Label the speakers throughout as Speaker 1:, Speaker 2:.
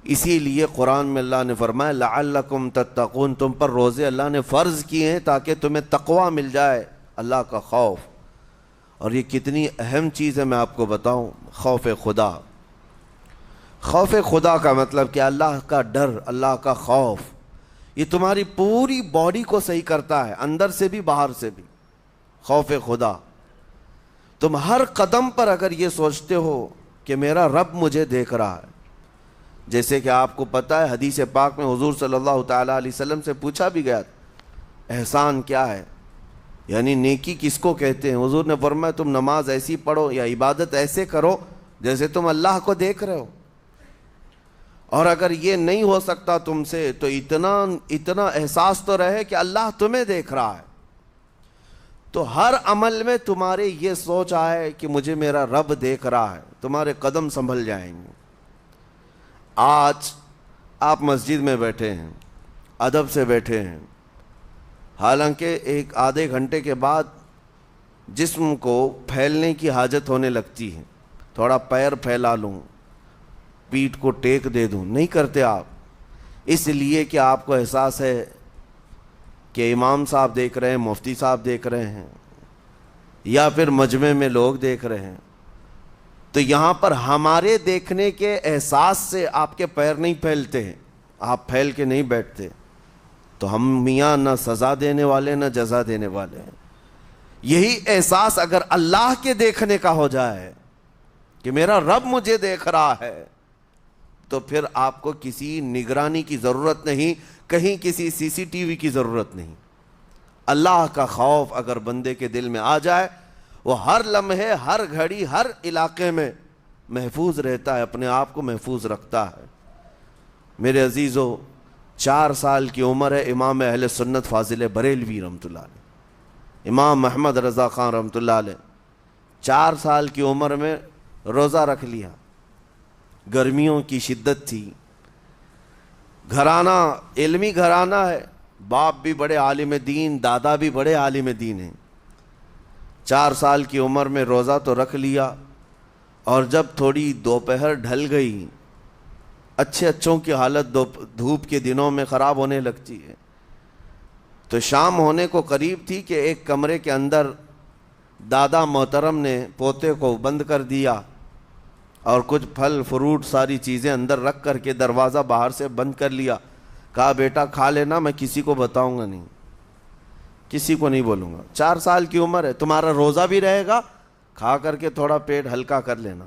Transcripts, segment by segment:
Speaker 1: اسی لیے قرآن میں اللہ نے فرمایا لعلکم تتقون، تم پر روزے اللہ نے فرض کیے ہیں تاکہ تمہیں تقوی مل جائے، اللہ کا خوف۔ اور یہ کتنی اہم چیز ہے میں آپ کو بتاؤں، خوف خدا۔ خوف خدا کا مطلب کہ اللہ کا ڈر، اللہ کا خوف، یہ تمہاری پوری باڈی کو صحیح کرتا ہے، اندر سے بھی باہر سے بھی۔ خوف خدا، تم ہر قدم پر اگر یہ سوچتے ہو کہ میرا رب مجھے دیکھ رہا ہے، جیسے کہ آپ کو پتہ ہے حدیث پاک میں حضور صلی اللہ تعالیٰ علیہ وسلم سے پوچھا بھی گیا احسان کیا ہے، یعنی نیکی کس کو کہتے ہیں؟ حضور نے فرمایا تم نماز ایسی پڑھو یا عبادت ایسے کرو جیسے تم اللہ کو دیکھ رہے ہو۔ اور اگر یہ نہیں ہو سکتا تم سے تو اتنا احساس تو رہے کہ اللہ تمہیں دیکھ رہا ہے۔ تو ہر عمل میں تمہارے یہ سوچ آئے کہ مجھے میرا رب دیکھ رہا ہے، تمہارے قدم سنبھل جائیں گے۔ آج آپ مسجد میں بیٹھے ہیں، ادب سے بیٹھے ہیں، حالانکہ ایک آدھے گھنٹے کے بعد جسم کو پھیلنے کی حاجت ہونے لگتی ہے، تھوڑا پیر پھیلا لوں، پیٹھ کو ٹیک دے دوں، نہیں کرتے آپ، اس لیے کہ آپ کو احساس ہے کہ امام صاحب دیکھ رہے ہیں، مفتی صاحب دیکھ رہے ہیں، یا پھر مجمع میں لوگ دیکھ رہے ہیں۔ تو یہاں پر ہمارے دیکھنے کے احساس سے آپ کے پیر نہیں پھیلتے ہیں، آپ پھیل کے نہیں بیٹھتے۔ تو ہم میاں نہ سزا دینے والے نہ جزا دینے والے ہیں۔ یہی احساس اگر اللہ کے دیکھنے کا ہو جائے کہ میرا رب مجھے دیکھ رہا ہے، تو پھر آپ کو کسی نگرانی کی ضرورت نہیں، کہیں کسی سی سی ٹی وی کی ضرورت نہیں۔ اللہ کا خوف اگر بندے کے دل میں آ جائے، وہ ہر لمحے، ہر گھڑی، ہر علاقے میں محفوظ رہتا ہے، اپنے آپ کو محفوظ رکھتا ہے۔ میرے عزیزو، 4 سال کی عمر ہے امام اہل سنت فاضل بریلوی رحمۃ اللہ علیہ، امام محمد رضا خان رحمۃ اللہ علیہ، 4 سال کی عمر میں روزہ رکھ لیا۔ گرمیوں کی شدت تھی، گھرانہ علمی گھرانہ ہے، باپ بھی بڑے عالم دین، دادا بھی بڑے عالم دین ہیں۔ 4 سال کی عمر میں روزہ تو رکھ لیا، اور جب تھوڑی دوپہر ڈھل گئی، اچھوں کی حالت دھوپ کے دنوں میں خراب ہونے لگتی ہے، تو شام ہونے کو قریب تھی کہ ایک کمرے کے اندر دادا محترم نے پوتے کو بند کر دیا، اور کچھ پھل فروٹ ساری چیزیں اندر رکھ کر کے دروازہ باہر سے بند کر لیا۔ کہا بیٹا کھا لینا، میں کسی کو بتاؤں گا نہیں، کسی کو نہیں بولوں گا، 4 سال کی عمر ہے، تمہارا روزہ بھی رہے گا، کھا کر کے تھوڑا پیٹ ہلکا کر لینا۔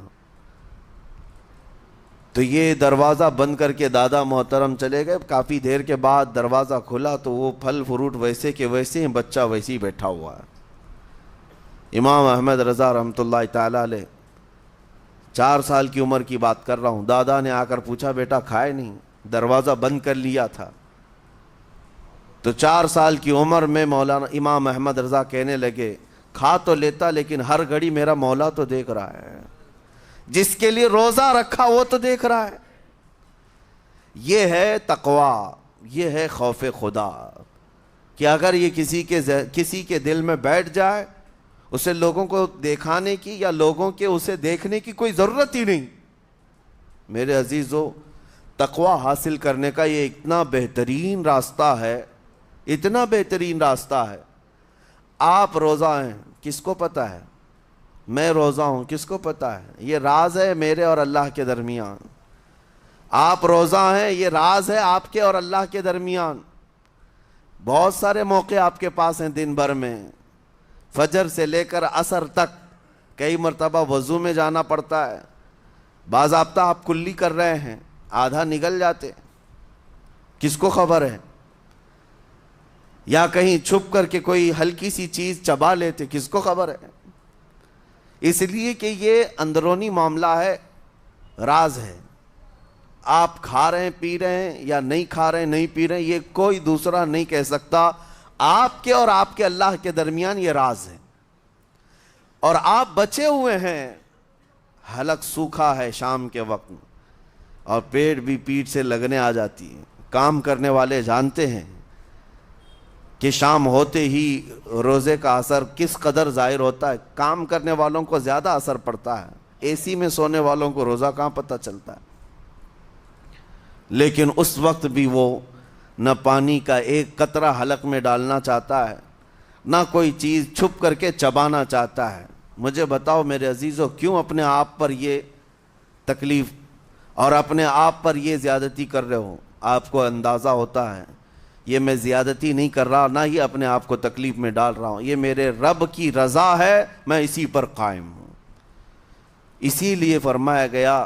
Speaker 1: تو یہ دروازہ بند کر کے دادا محترم چلے گئے۔ کافی دیر کے بعد دروازہ کھلا تو وہ پھل فروٹ ویسے کے ویسے ہیں، بچہ ویسے ہی بیٹھا ہوا ہے۔ امام احمد رضا رحمۃ اللہ تعالی علیہ، 4 سال کی عمر کی بات کر رہا ہوں، دادا نے آ کر پوچھا بیٹا کھائے نہیں؟ دروازہ بند کر لیا تھا۔ تو 4 سال کی عمر میں مولانا امام احمد رضا کہنے لگے کھا تو لیتا، لیکن ہر گھڑی میرا مولا تو دیکھ رہا ہے، جس کے لیے روزہ رکھا وہ تو دیکھ رہا ہے۔ یہ ہے تقوی، یہ ہے خوف خدا، کہ اگر یہ کسی کے دل میں بیٹھ جائے، اسے لوگوں کو دکھانے کی یا لوگوں کے اسے دیکھنے کی کوئی ضرورت ہی نہیں۔ میرے عزیزو، تقوی حاصل کرنے کا یہ اتنا بہترین راستہ ہے، اتنا بہترین راستہ ہے۔ آپ روزہ ہیں، کس کو پتہ ہے؟ میں روزہ ہوں، کس کو پتہ ہے؟ یہ راز ہے میرے اور اللہ کے درمیان۔ آپ روزہ ہیں، یہ راز ہے آپ کے اور اللہ کے درمیان۔ بہت سارے موقع آپ کے پاس ہیں دن بھر میں، فجر سے لے کر عصر تک، کئی مرتبہ وضو میں جانا پڑتا ہے، باضابطہ آپ کلی کر رہے ہیں، آدھا نگل جاتے، کس کو خبر ہے؟ یا کہیں چھپ کر کے کوئی ہلکی سی چیز چبا لیتے، کس کو خبر ہے؟ اس لیے کہ یہ اندرونی معاملہ ہے، راز ہے۔ آپ کھا رہے ہیں، پی رہے ہیں، یا نہیں کھا رہے ہیں، نہیں پی رہے ہیں، یہ کوئی دوسرا نہیں کہہ سکتا۔ آپ کے اور آپ کے اللہ کے درمیان یہ راز ہے۔ اور آپ بچے ہوئے ہیں، حلق سوکھا ہے شام کے وقت، اور پیٹ بھی پیٹ سے لگنے آ جاتی ہے۔ کام کرنے والے جانتے ہیں کہ شام ہوتے ہی روزے کا اثر کس قدر ظاہر ہوتا ہے۔ کام کرنے والوں کو زیادہ اثر پڑتا ہے، اے سی میں سونے والوں کو روزہ کہاں پتہ چلتا ہے۔ لیکن اس وقت بھی وہ نہ پانی کا ایک قطرہ حلق میں ڈالنا چاہتا ہے، نہ کوئی چیز چھپ کر کے چبانا چاہتا ہے۔ مجھے بتاؤ میرے عزیزو، کیوں اپنے آپ پر یہ تکلیف اور اپنے آپ پر یہ زیادتی کر رہے ہو؟ آپ کو اندازہ ہوتا ہے یہ میں زیادتی نہیں کر رہا، نہ ہی اپنے آپ کو تکلیف میں ڈال رہا ہوں، یہ میرے رب کی رضا ہے، میں اسی پر قائم ہوں۔ اسی لیے فرمایا گیا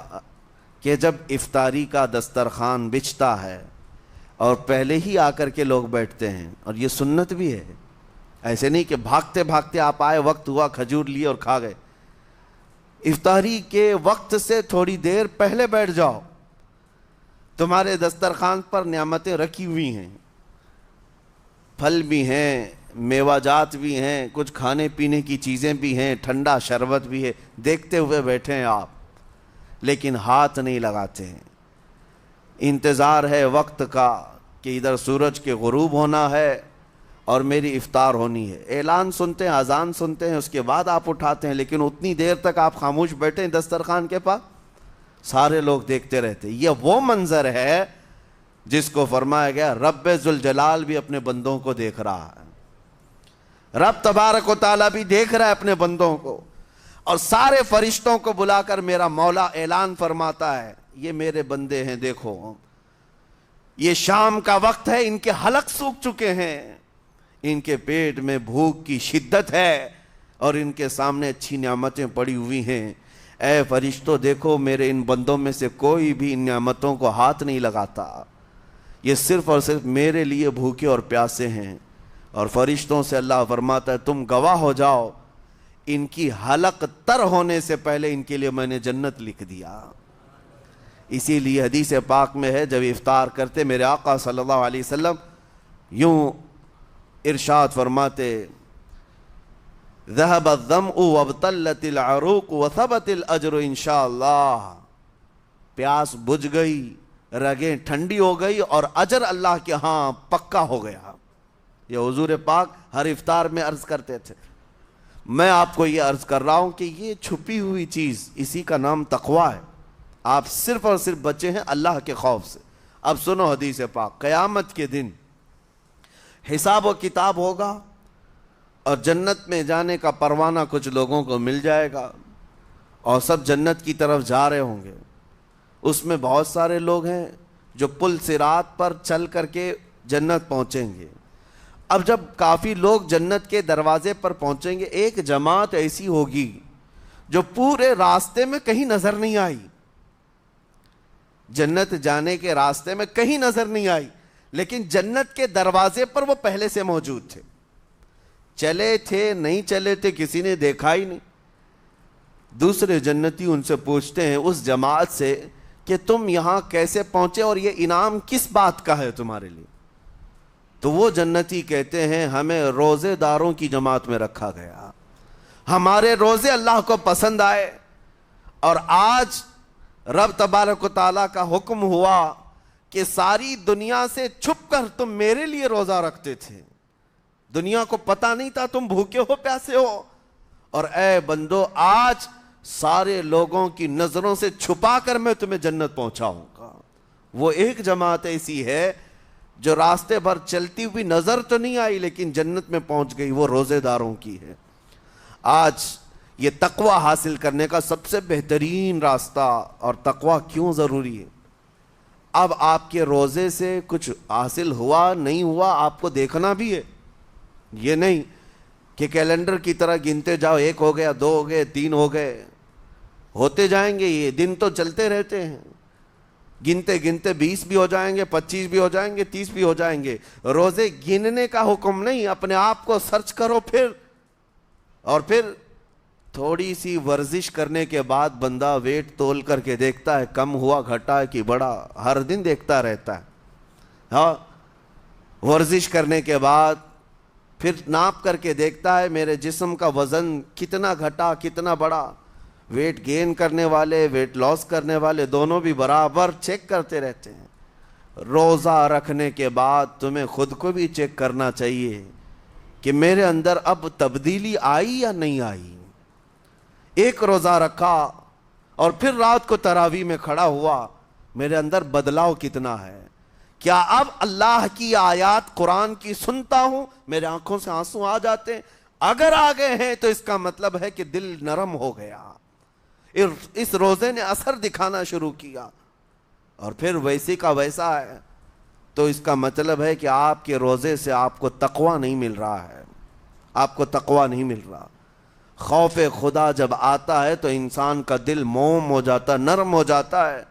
Speaker 1: کہ جب افطاری کا دسترخوان بچھتا ہے اور پہلے ہی آ کر کے لوگ بیٹھتے ہیں، اور یہ سنت بھی ہے، ایسے نہیں کہ بھاگتے بھاگتے آپ آئے، وقت ہوا، کھجور لیے اور کھا گئے۔ افطاری کے وقت سے تھوڑی دیر پہلے بیٹھ جاؤ، تمہارے دسترخوان پر نعمتیں رکھی ہوئی ہیں، پھل بھی ہیں، میوہ جات بھی ہیں، کچھ کھانے پینے کی چیزیں بھی ہیں، ٹھنڈا شربت بھی ہے، دیکھتے ہوئے بیٹھے ہیں آپ، لیکن ہاتھ نہیں لگاتے ہیں۔ انتظار ہے وقت کا کہ ادھر سورج کے غروب ہونا ہے اور میری افطار ہونی ہے، اعلان سنتے ہیں، اذان سنتے ہیں، اس کے بعد آپ اٹھاتے ہیں، لیکن اتنی دیر تک آپ خاموش بیٹھے ہیں دسترخوان کے پاس، سارے لوگ دیکھتے رہتے۔ یہ وہ منظر ہے جس کو فرمایا گیا رب ذوالجلال بھی اپنے بندوں کو دیکھ رہا ہے، رب تبارک و تعالیٰ بھی دیکھ رہا ہے اپنے بندوں کو، اور سارے فرشتوں کو بلا کر میرا مولا اعلان فرماتا ہے یہ میرے بندے ہیں، دیکھو یہ شام کا وقت ہے، ان کے حلق سوکھ چکے ہیں، ان کے پیٹ میں بھوک کی شدت ہے اور ان کے سامنے اچھی نعمتیں پڑی ہوئی ہیں، اے فرشتوں دیکھو میرے ان بندوں میں سے کوئی بھی ان نعمتوں کو ہاتھ نہیں لگاتا، یہ صرف اور صرف میرے لیے بھوکے اور پیاسے ہیں۔ اور فرشتوں سے اللہ فرماتا ہے تم گواہ ہو جاؤ، ان کی حلق تر ہونے سے پہلے ان کے لیے میں نے جنت لکھ دیا۔ اسی لیے حدیث پاک میں ہے جب افطار کرتے میرے آقا صلی اللہ علیہ وسلم یوں ارشاد فرماتے ذهب الظمأ وابتلت العروق وثبت الاجر انشاءاللہ، پیاس بجھ گئی، رگیں ٹھنڈی ہو گئی اور اجر اللہ کے ہاں پکا ہو گیا۔ یہ حضور پاک ہر افطار میں عرض کرتے تھے۔ میں آپ کو یہ عرض کر رہا ہوں کہ یہ چھپی ہوئی چیز، اسی کا نام تقویٰ ہے۔ آپ صرف اور صرف بچے ہیں اللہ کے خوف سے۔ اب سنو حدیث پاک، قیامت کے دن حساب و کتاب ہوگا اور جنت میں جانے کا پروانہ کچھ لوگوں کو مل جائے گا اور سب جنت کی طرف جا رہے ہوں گے۔ اس میں بہت سارے لوگ ہیں جو پل صراط پر چل کر کے جنت پہنچیں گے۔ اب جب کافی لوگ جنت کے دروازے پر پہنچیں گے، ایک جماعت ایسی ہوگی جو پورے راستے میں کہیں نظر نہیں آئی، جنت جانے کے راستے میں کہیں نظر نہیں آئی، لیکن جنت کے دروازے پر وہ پہلے سے موجود تھے، چلے تھے نہیں چلے تھے کسی نے دیکھا ہی نہیں۔ دوسرے جنتی ان سے پوچھتے ہیں اس جماعت سے کہ تم یہاں کیسے پہنچے اور یہ انعام کس بات کا ہے تمہارے لیے؟ تو وہ جنتی کہتے ہیں ہمیں روزے داروں کی جماعت میں رکھا گیا، ہمارے روزے اللہ کو پسند آئے، اور آج رب تبارک و تعالیٰ کا حکم ہوا کہ ساری دنیا سے چھپ کر تم میرے لیے روزہ رکھتے تھے، دنیا کو پتہ نہیں تھا تم بھوکے ہو پیاسے ہو، اور اے بندو آج سارے لوگوں کی نظروں سے چھپا کر میں تمہیں جنت پہنچاؤں گا۔ وہ ایک جماعت ایسی ہے جو راستے بھر چلتی ہوئی نظر تو نہیں آئی لیکن جنت میں پہنچ گئی، وہ روزے داروں کی ہے۔ آج یہ تقوی حاصل کرنے کا سب سے بہترین راستہ، اور تقوی کیوں ضروری ہے؟ اب آپ کے روزے سے کچھ حاصل ہوا نہیں ہوا آپ کو دیکھنا بھی ہے، یہ نہیں کہ کیلنڈر کی طرح گنتے جاؤ، 1 ہو گیا، 2 ہو گئے، 3 ہو گئے، ہوتے جائیں گے، یہ دن تو چلتے رہتے ہیں، گنتے گنتے 20 بھی ہو جائیں گے، 25 بھی ہو جائیں گے، 30 بھی ہو جائیں گے۔ روزے گننے کا حکم نہیں، اپنے آپ کو سرچ کرو پھر تھوڑی سی ورزش کرنے کے بعد بندہ ویٹ تول کر کے دیکھتا ہے کم ہوا گھٹا ہے کہ بڑا، ہر دن دیکھتا رہتا ہے۔ ہاں، ورزش کرنے کے بعد پھر ناپ کر کے دیکھتا ہے میرے جسم کا وزن کتنا گھٹا کتنا بڑا۔ ویٹ گین کرنے والے ویٹ لاس کرنے والے دونوں بھی برابر چیک کرتے رہتے ہیں۔ روزہ رکھنے کے بعد تمہیں خود کو بھی چیک کرنا چاہیے کہ میرے اندر اب تبدیلی آئی یا نہیں آئی۔ ایک روزہ رکھا اور پھر رات کو تراویح میں کھڑا ہوا میرے اندر بدلاؤ کتنا ہے؟ کیا اب اللہ کی آیات قرآن کی سنتا ہوں میرے آنکھوں سے آنسو آ جاتے ہیں؟ اگر آ گئے ہیں تو اس کا مطلب ہے کہ دل نرم ہو گیا، اس روزے نے اثر دکھانا شروع کیا، اور پھر ویسے کا ویسا ہے، تو اس کا مطلب ہے کہ آپ کے روزے سے آپ کو تقویٰ نہیں مل رہا ہے، آپ کو تقویٰ نہیں مل رہا۔ خوف خدا جب آتا ہے تو انسان کا دل موم ہو جاتا، نرم ہو جاتا ہے،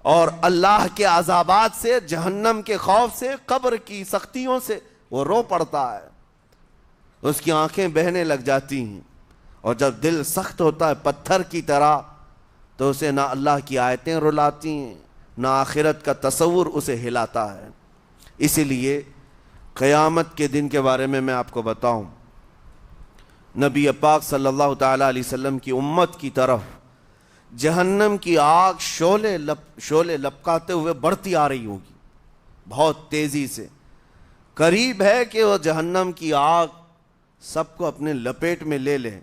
Speaker 1: اور اللہ کے عذابات سے، جہنم کے خوف سے، قبر کی سختیوں سے وہ رو پڑتا ہے، اس کی آنکھیں بہنے لگ جاتی ہیں۔ اور جب دل سخت ہوتا ہے پتھر کی طرح، تو اسے نہ اللہ کی آیتیں رلاتی ہیں، نہ آخرت کا تصور اسے ہلاتا ہے۔ اسی لیے قیامت کے دن کے بارے میں آپ کو بتاؤں، نبی پاک صلی اللہ تعالیٰ علیہ وسلم کی امت کی طرف جہنم کی آگ شعلے لپکاتے ہوئے بڑھتی آ رہی ہوگی، بہت تیزی سے۔ قریب ہے کہ وہ جہنم کی آگ سب کو اپنے لپیٹ میں لے لے۔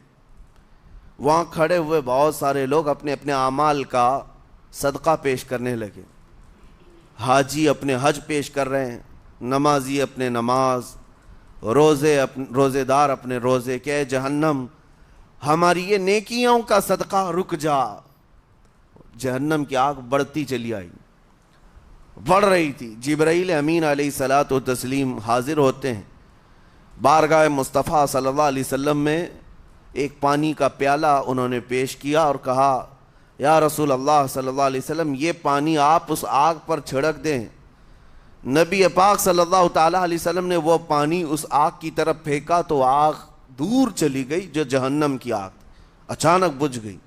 Speaker 1: وہاں کھڑے ہوئے بہت سارے لوگ اپنے اپنے اعمال کا صدقہ پیش کرنے لگے۔ حاجی اپنے حج پیش کر رہے ہیں، نمازی اپنے نماز، روزے دار اپنے روزے، کہ اے جہنم ہماری یہ نیکیوں کا صدقہ رک جا۔ جہنم کی آگ بڑھتی چلی آئی، بڑھ رہی تھی۔ جبرائیل امین علیہ الصلاۃ والتسلیم حاضر ہوتے ہیں بارگاہ مصطفیٰ صلی اللہ علیہ وسلم میں، ایک پانی کا پیالہ انہوں نے پیش کیا اور کہا یا رسول اللہ صلی اللہ علیہ وسلم یہ پانی آپ اس آگ پر چھڑک دیں۔ نبی پاک صلی اللہ تعالیٰ علیہ وسلم نے وہ پانی اس آگ کی طرف پھینکا تو آگ دور چلی گئی، جو جہنم کی آگ اچانک بجھ گئی،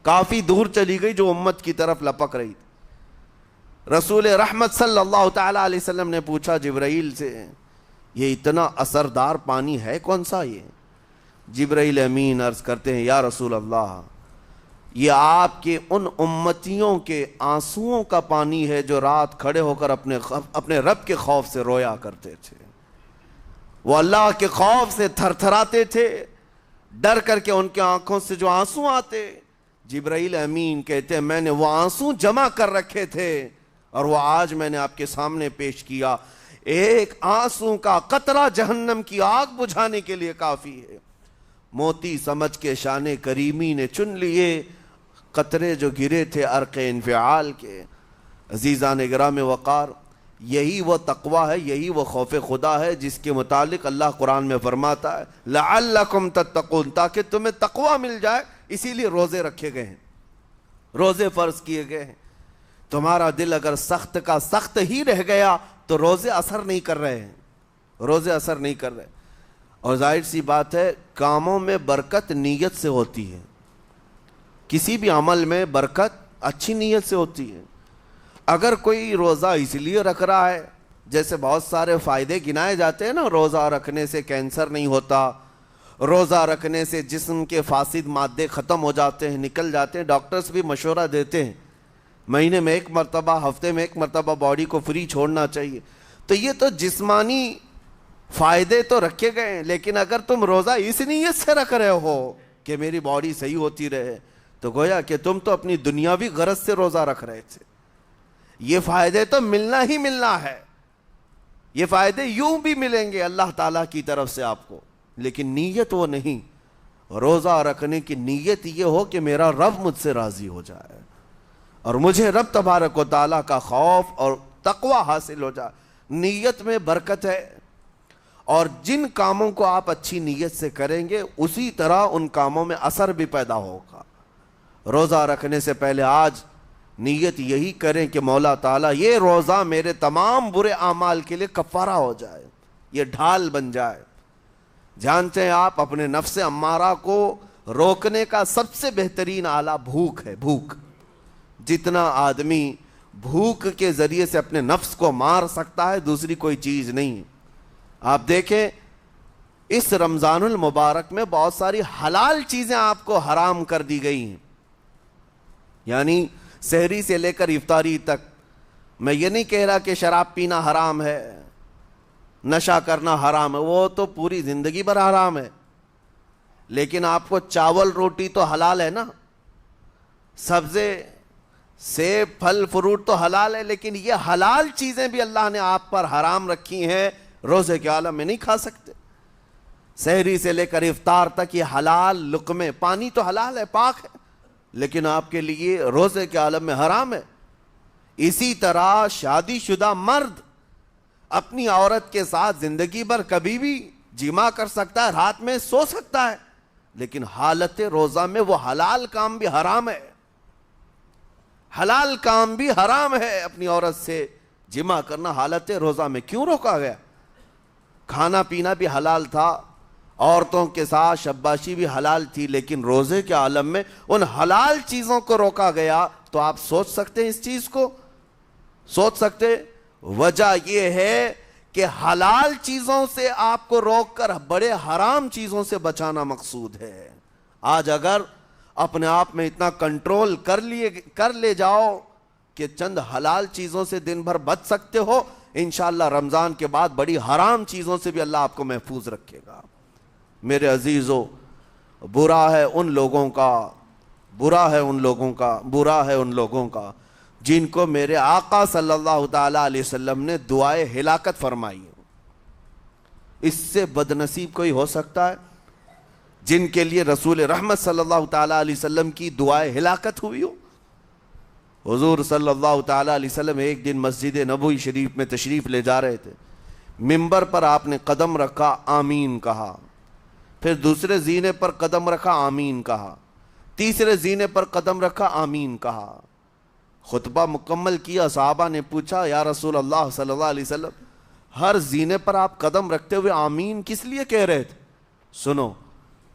Speaker 1: کافی دور چلی گئی، جو امت کی طرف لپک رہی تھی۔ رسول رحمت صلی اللہ تعالیٰ علیہ وسلم نے پوچھا جبرائیل سے، یہ اتنا اثردار پانی ہے کون سا یہ؟ جبرائیل امین عرض کرتے ہیں یا رسول اللہ یہ آپ کے ان امتیوں کے آنسوؤں کا پانی ہے جو رات کھڑے ہو کر اپنے رب کے خوف سے رویا کرتے تھے۔ وہ اللہ کے خوف سے تھر تھراتے تھے، ڈر کر کے ان کے آنکھوں سے جو آنسو آتے۔ جبرائیل امین کہتے ہیں میں نے وہ آنسو جمع کر رکھے تھے اور وہ آج میں نے آپ کے سامنے پیش کیا۔ ایک آنسو کا قطرہ جہنم کی آگ بجھانے کے لیے کافی ہے۔ موتی سمجھ کے شان کریمی نے چن لیے قطرے جو گرے تھے عرق انفعال کے۔ عزیزان گرام وقار، یہی وہ تقویٰ ہے، یہی وہ خوف خدا ہے جس کے متعلق اللہ قرآن میں فرماتا ہے لعلکم تتقون، تاکہ تمہیں تقویٰ مل جائے، اسی لیے روزے رکھے گئے ہیں، روزے فرض کیے گئے ہیں۔ تمہارا دل اگر سخت کا سخت ہی رہ گیا تو روزے اثر نہیں کر رہے ہیں، روزے اثر نہیں کر رہے۔ اور ظاہر سی بات ہے کاموں میں برکت نیت سے ہوتی ہے، کسی بھی عمل میں برکت اچھی نیت سے ہوتی ہے۔ اگر کوئی روزہ اس لیے رکھ رہا ہے، جیسے بہت سارے فائدے گنائے جاتے ہیں نا، روزہ رکھنے سے کینسر نہیں ہوتا، روزہ رکھنے سے جسم کے فاسد مادے ختم ہو جاتے ہیں، نکل جاتے ہیں، ڈاکٹرز بھی مشورہ دیتے ہیں مہینے میں ایک مرتبہ، ہفتے میں ایک مرتبہ باڈی کو فری چھوڑنا چاہیے۔ تو یہ تو جسمانی فائدے تو رکھے گئے ہیں، لیکن اگر تم روزہ اس نیت سے رکھ رہے ہو کہ میری باڈی صحیح ہوتی رہے، تو گویا کہ تم تو اپنی دنیاوی غرض سے روزہ رکھ رہے تھے۔ یہ فائدے تو ملنا ہی ملنا ہے، یہ فائدے یوں بھی ملیں گے اللہ تعالیٰ کی طرف سے آپ کو، لیکن نیت وہ نہیں۔ روزہ رکھنے کی نیت یہ ہو کہ میرا رب مجھ سے راضی ہو جائے اور مجھے رب تبارک و تعالیٰ کا خوف اور تقوی حاصل ہو جائے۔ نیت میں برکت ہے، اور جن کاموں کو آپ اچھی نیت سے کریں گے اسی طرح ان کاموں میں اثر بھی پیدا ہوگا۔ روزہ رکھنے سے پہلے آج نیت یہی کریں کہ مولا تعالیٰ یہ روزہ میرے تمام برے اعمال کے لیے کفارہ ہو جائے، یہ ڈھال بن جائے۔ جانتے ہیں آپ اپنے نفس امارہ کو روکنے کا سب سے بہترین آلہ بھوک ہے، بھوک۔ جتنا آدمی بھوک کے ذریعے سے اپنے نفس کو مار سکتا ہے دوسری کوئی چیز نہیں۔ آپ دیکھیں اس رمضان المبارک میں بہت ساری حلال چیزیں آپ کو حرام کر دی گئی ہیں، یعنی سحری سے لے کر افطاری تک۔ میں یہ نہیں کہہ رہا کہ شراب پینا حرام ہے، نشہ کرنا حرام ہے، وہ تو پوری زندگی بھر حرام ہے، لیکن آپ کو چاول روٹی تو حلال ہے نا، سیب پھل فروٹ تو حلال ہے، لیکن یہ حلال چیزیں بھی اللہ نے آپ پر حرام رکھی ہیں، روزے کے عالم میں نہیں کھا سکتے۔ سحری سے لے کر افطار تک یہ حلال لقمے، پانی تو حلال ہے، پاک ہے، لیکن آپ کے لیے روزے کے عالم میں حرام ہے۔ اسی طرح شادی شدہ مرد اپنی عورت کے ساتھ زندگی بھر کبھی بھی جمع کر سکتا ہے، رات میں سو سکتا ہے، لیکن حالت روزہ میں وہ حلال کام بھی حرام ہے، حلال کام بھی حرام ہے۔ اپنی عورت سے جمع کرنا حالت روزہ میں کیوں روکا گیا؟ کھانا پینا بھی حلال تھا، عورتوں کے ساتھ شباشی بھی حلال تھی، لیکن روزے کے عالم میں ان حلال چیزوں کو روکا گیا۔ تو آپ سوچ سکتے ہیں اس چیز کو، سوچ سکتے؟ وجہ یہ ہے کہ حلال چیزوں سے آپ کو روک کر بڑے حرام چیزوں سے بچانا مقصود ہے۔ آج اگر اپنے آپ میں اتنا کنٹرول کر لے جاؤ کہ چند حلال چیزوں سے دن بھر بچ سکتے ہو، انشاءاللہ رمضان کے بعد بڑی حرام چیزوں سے بھی اللہ آپ کو محفوظ رکھے گا۔ میرے عزیزو، برا ہے ان لوگوں کا جن کو میرے آقا صلی اللہ تعالی علیہ وسلم نے دعائے ہلاکت فرمائی۔ اس سے بدنصیب کوئی ہو سکتا ہے؟ جن کے لیے رسول رحمت صلی اللہ تعالی علیہ وسلم کی دعائے ہلاکت ہوئی ہو۔ حضور صلی اللہ تعالی علیہ وسلم ایک دن مسجد نبوی شریف میں تشریف لے جا رہے تھے، منبر پر آپ نے قدم رکھا، آمین کہا، پھر دوسرے زینے پر قدم رکھا، آمین کہا، تیسرے زینے پر قدم رکھا، آمین کہا۔ خطبہ مکمل کیا، صحابہ نے پوچھا یا رسول اللہ صلی اللہ علیہ وسلم، ہر زینے پر آپ قدم رکھتے ہوئے آمین کس لیے کہہ رہے تھے؟ سنو،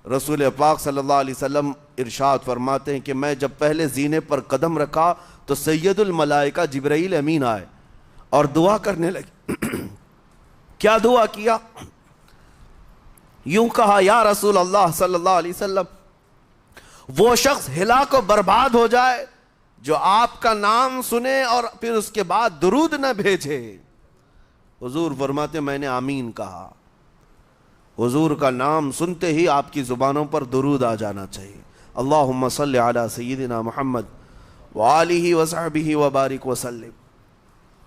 Speaker 1: رسول پاک صلی اللہ علیہ وسلم ارشاد فرماتے ہیں کہ میں جب پہلے زینے پر قدم رکھا تو سید الملائکہ جبرائیل امین آئے اور دعا کرنے لگے۔ کیا دعا کیا؟ یوں کہا، یا رسول اللہ صلی اللہ علیہ وسلم، وہ شخص ہلاک و برباد ہو جائے جو آپ کا نام سنے اور پھر اس کے بعد درود نہ بھیجے۔ حضور فرماتے میں نے آمین کہا۔ حضور کا نام سنتے ہی آپ کی زبانوں پر درود آ جانا چاہیے۔ اللہم صلی علی سیدنا محمد وآلہ وصحبہ وبارک وسلم۔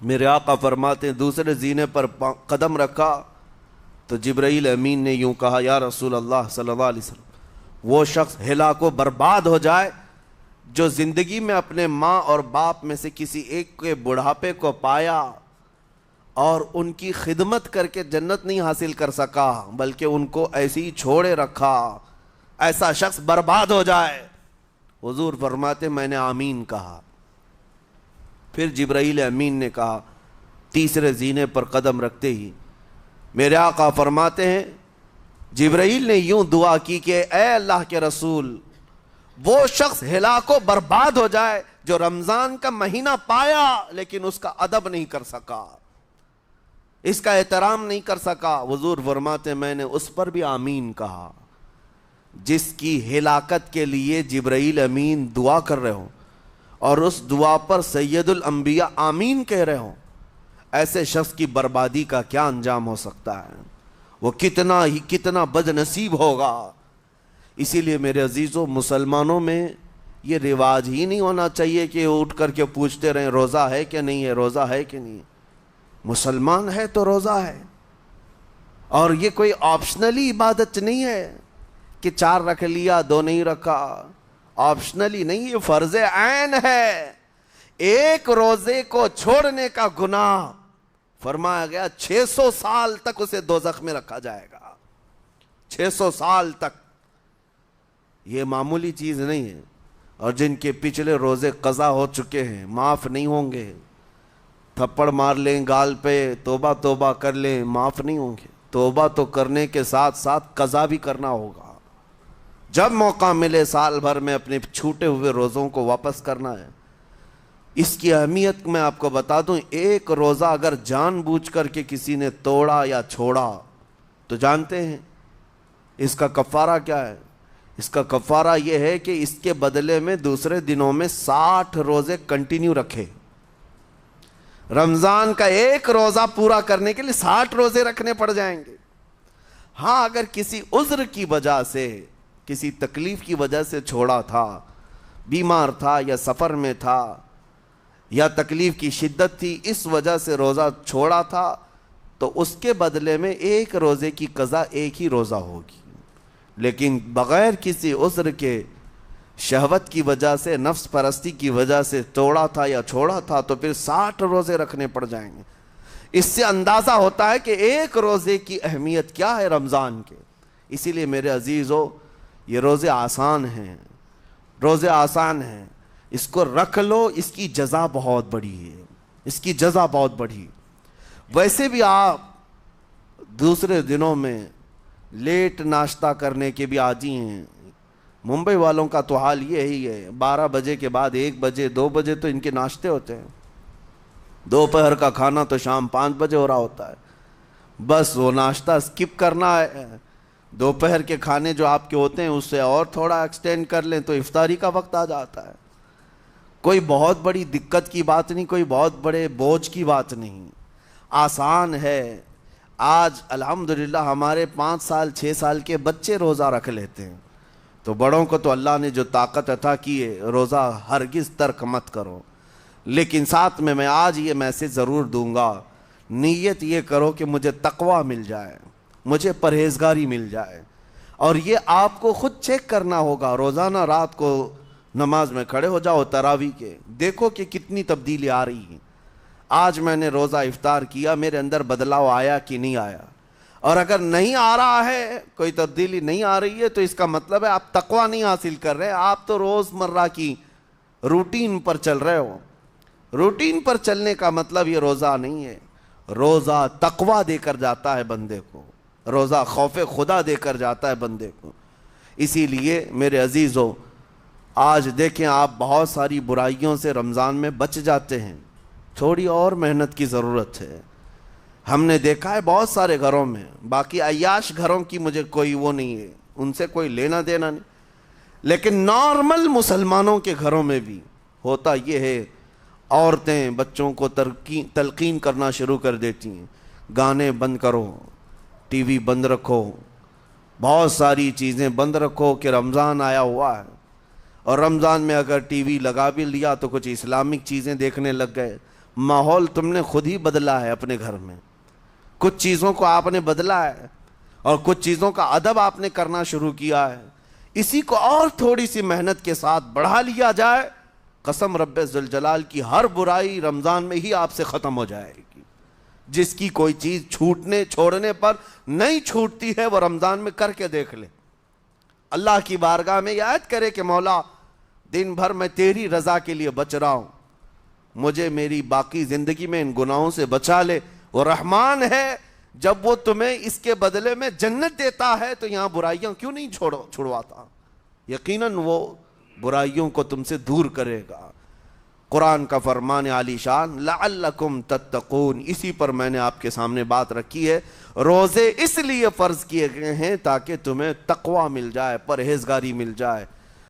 Speaker 1: میرے آقا فرماتے ہیں دوسرے زینے پر قدم رکھا تو جبرائیل امین نے یوں کہا، یا رسول اللہ صلی اللہ علیہ وسلم، وہ شخص ہلاک و برباد ہو جائے جو زندگی میں اپنے ماں اور باپ میں سے کسی ایک کے بڑھاپے کو پایا اور ان کی خدمت کر کے جنت نہیں حاصل کر سکا بلکہ ان کو ایسے ہی چھوڑے رکھا، ایسا شخص برباد ہو جائے۔ حضور فرماتے میں نے آمین کہا۔ پھر جبرائیل امین نے کہا، تیسرے زینے پر قدم رکھتے ہی میرے آقا فرماتے ہیں جبرائیل نے یوں دعا کی کہ اے اللہ کے رسول، وہ شخص ہلاک و برباد ہو جائے جو رمضان کا مہینہ پایا لیکن اس کا ادب نہیں کر سکا، اس کا احترام نہیں کر سکا۔ حضور فرماتے میں نے اس پر بھی آمین کہا۔ جس کی ہلاکت کے لیے جبرائیل امین دعا کر رہے ہوں اور اس دعا پر سید الانبیاء آمین کہہ رہے ہوں، ایسے شخص کی بربادی کا کیا انجام ہو سکتا ہے؟ وہ کتنا بد نصیب ہوگا۔ اسی لیے میرے عزیزوں، مسلمانوں میں یہ رواج ہی نہیں ہونا چاہیے کہ اٹھ کر کے پوچھتے رہیں روزہ ہے کہ نہیں ہے، روزہ ہے کہ نہیں ہے۔ مسلمان ہے تو روزہ ہے، اور یہ کوئی آپشنلی عبادت نہیں ہے کہ 4 رکھ لیا 2 نہیں رکھا، آپشنلی نہیں، یہ فرض عین ہے۔ ایک روزے کو چھوڑنے کا گناہ فرمایا گیا 600 سال تک اسے دوزخ میں رکھا جائے گا، 600 سال تک۔ یہ معمولی چیز نہیں ہے، اور جن کے پچھلے روزے قضا ہو چکے ہیں معاف نہیں ہوں گے۔ تھپڑ مار لیں گال پہ، توبہ توبہ کر لیں، معاف نہیں ہوں گے۔ توبہ تو کرنے کے ساتھ ساتھ قضا بھی کرنا ہوگا۔ جب موقع ملے سال بھر میں اپنے چھوٹے ہوئے روزوں کو واپس کرنا ہے۔ اس کی اہمیت میں آپ کو بتا دوں، ایک روزہ اگر جان بوجھ کر کے کسی نے توڑا یا چھوڑا تو جانتے ہیں اس کا کفارہ کیا ہے؟ اس کا کفارہ یہ ہے کہ اس کے بدلے میں دوسرے دنوں میں 60 روزے کنٹینیو رکھے۔ رمضان کا ایک روزہ پورا کرنے کے لیے 60 روزے رکھنے پڑ جائیں گے۔ ہاں، اگر کسی عذر کی وجہ سے، کسی تکلیف کی وجہ سے چھوڑا تھا، بیمار تھا یا سفر میں تھا یا تکلیف کی شدت تھی اس وجہ سے روزہ چھوڑا تھا، تو اس کے بدلے میں ایک روزے کی قضا ایک ہی روزہ ہوگی۔ لیکن بغیر کسی عذر کے، شہوت کی وجہ سے، نفس پرستی کی وجہ سے توڑا تھا یا چھوڑا تھا، تو پھر 60 روزے رکھنے پڑ جائیں گے۔ اس سے اندازہ ہوتا ہے کہ ایک روزے کی اہمیت کیا ہے رمضان کے۔ اسی لیے میرے عزیزو، یہ روزے آسان ہیں، روزے آسان ہیں، اس کو رکھ لو، اس کی جزا بہت بڑی ہے، اس کی جزا بہت بڑی۔ ویسے بھی آپ دوسرے دنوں میں لیٹ ناشتہ کرنے کے بھی عادی ہیں۔ ممبئی والوں کا تو حال یہی ہے، 12 بجے کے بعد 1 بجے 2 بجے تو ان کے ناشتے ہوتے ہیں، دوپہر کا کھانا تو شام 5 بجے ہو رہا ہوتا ہے۔ بس وہ ناشتہ سکپ کرنا ہے، دوپہر کے کھانے جو آپ کے ہوتے ہیں اس سے اور تھوڑا ایکسٹینڈ کر لیں تو افطاری کا وقت آ جاتا ہے۔ کوئی بہت بڑی دقت کی بات نہیں، کوئی بہت بڑے بوجھ کی بات نہیں، آسان ہے۔ آج الحمدللہ ہمارے 5 سال 6 سال کے بچے روزہ رکھ لیتے ہیں، تو بڑوں کو تو اللہ نے جو طاقت عطا کی ہے، روزہ ہرگز ترک مت کرو۔ لیکن ساتھ میں آج یہ میسج ضرور دوں گا، نیت یہ کرو کہ مجھے تقوی مل جائے، مجھے پرہیزگاری مل جائے، اور یہ آپ کو خود چیک کرنا ہوگا۔ روزانہ رات کو نماز میں کھڑے ہو جاؤ تراویح کے، دیکھو کہ کتنی تبدیلی آ رہی ہے۔ آج میں نے روزہ افطار کیا، میرے اندر بدلاؤ آیا کہ نہیں آیا؟ اور اگر نہیں آ رہا ہے، کوئی تبدیلی نہیں آ رہی ہے، تو اس کا مطلب ہے آپ تقوی نہیں حاصل کر رہے، آپ تو روز مرہ کی روٹین پر چل رہے ہو۔ روٹین پر چلنے کا مطلب یہ روزہ نہیں ہے۔ روزہ تقوی دے کر جاتا ہے بندے کو، روزہ خوف خدا دے کر جاتا ہے بندے کو۔ اسی لیے میرے عزیزو، آج دیکھیں آپ بہت ساری برائیوں سے رمضان میں بچ جاتے ہیں، تھوڑی اور محنت کی ضرورت ہے۔ ہم نے دیکھا ہے بہت سارے گھروں میں، باقی عیاش گھروں کی مجھے کوئی وہ نہیں ہے، ان سے کوئی لینا دینا نہیں، لیکن نارمل مسلمانوں کے گھروں میں بھی ہوتا یہ ہے، عورتیں بچوں کو تلقین کرنا شروع کر دیتی ہیں، گانے بند کرو، ٹی وی بند رکھو، بہت ساری چیزیں بند رکھو کہ رمضان آیا ہوا ہے۔ اور رمضان میں اگر ٹی وی لگا بھی لیا تو کچھ اسلامک چیزیں دیکھنے لگ گئے۔ ماحول تم نے خود ہی بدلا ہے اپنے گھر میں، کچھ چیزوں کو آپ نے بدلا ہے، اور کچھ چیزوں کا ادب آپ نے کرنا شروع کیا ہے۔ اسی کو اور تھوڑی سی محنت کے ساتھ بڑھا لیا جائے، قسم رب ذوالجلال کی، ہر برائی رمضان میں ہی آپ سے ختم ہو جائے گی۔ جس کی کوئی چیز چھوڑنے پر نہیں چھوٹتی ہے، وہ رمضان میں کر کے دیکھ لے، اللہ کی بارگاہ میں یاد کرے کہ مولا دن بھر میں تیری رضا کے لیے بچ رہا ہوں، مجھے میری باقی زندگی میں ان گناہوں سے بچا لے۔ وہ رحمان ہے، جب وہ تمہیں اس کے بدلے میں جنت دیتا ہے تو یہاں برائیاں کیوں نہیں چھڑواتا؟ یقیناً وہ برائیوں کو تم سے دور کرے گا۔ قرآن کا فرمان عالی شان، لعلکم تتقون، اسی پر میں نے آپ کے سامنے بات رکھی ہے۔ روزے اس لیے فرض کیے گئے ہیں تاکہ تمہیں تقوی مل جائے، پرہیزگاری مل جائے۔